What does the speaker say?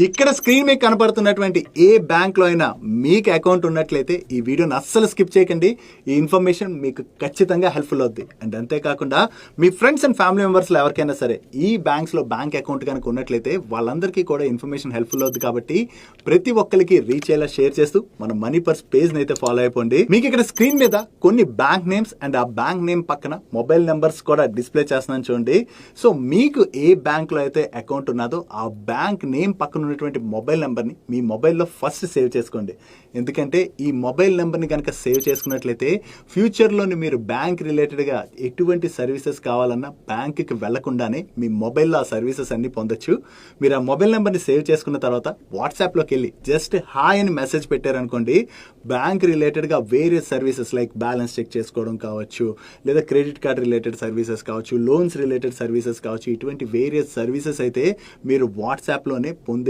ఇక్కడ స్క్రీన్ మీద కనపడుతున్నటువంటి ఏ బ్యాంక్లో అయినా మీకు అకౌంట్ ఉన్నట్లయితే ఈ వీడియోని అస్సలు స్కిప్ చేయకండి. ఈ ఇన్ఫర్మేషన్ మీకు ఖచ్చితంగా హెల్ప్ఫుల్ అవుద్ది. అండ్ అంతేకాకుండా మీ ఫ్రెండ్స్ అండ్ ఫ్యామిలీ మెంబర్స్లో ఎవరికైనా సరే ఈ బ్యాంక్స్లో బ్యాంక్ అకౌంట్ కనుక ఉన్నట్లయితే వాళ్ళందరికీ కూడా ఇన్ఫర్మేషన్ హెల్ప్ఫుల్ అవుద్ది. కాబట్టి ప్రతి ఒక్కరికి రీచ్ అయ్యేలా షేర్ చేస్తూ మన మనీ పర్స్ పేజ్ని అయితే ఫాలో అయిపోండి. మీకు ఇక్కడ స్క్రీన్ మీద కొన్ని బ్యాంక్ నేమ్స్ అండ్ ఆ బ్యాంక్ నేమ్ పక్కన మొబైల్ నెంబర్స్ కూడా డిస్ప్లే చేస్తున్నాను చూడండి. సో మీకు ఏ బ్యాంక్లో అయితే అకౌంట్ ఉన్నదో ఆ బ్యాంక్ నేమ్ పక్కన ఉన్నటువంటి మొబైల్ నెంబర్ని మీ మొబైల్లో ఫస్ట్ సేవ్ చేసుకోండి. ఎందుకంటే ఈ మొబైల్ నెంబర్ని కనుక సేవ్ చేసుకున్నట్లయితే ఫ్యూచర్లోని మీరు బ్యాంక్ రిలేటెడ్గా ఎటువంటి సర్వీసెస్ కావాలన్నా బ్యాంకుకి వెళ్లకుండానే మీ మొబైల్లో ఆ సర్వీసెస్ అన్ని పొందొచ్చు. మీరు ఆ మొబైల్ నెంబర్ని సేవ్ చేసుకున్న తర్వాత వాట్సాప్లోకి వెళ్ళి జస్ట్ హాయ్ అని మెసేజ్ పెట్టారనుకోండి, బ్యాంక్ రిలేటెడ్గా వేరే సర్వీసెస్ లైక్ బ్యాలెన్స్ చెక్ చేసుకోవడం కావచ్చు, లేదా క్రెడిట్ కార్డ్ రిలేటెడ్ సర్వీసెస్ కావచ్చు, లోన్స్ రిలేటెడ్ సర్వీసెస్ కావచ్చు, ఇటువంటి వేరే సర్వీసెస్ అయితే మీరు వాట్సాప్లోనే పొందే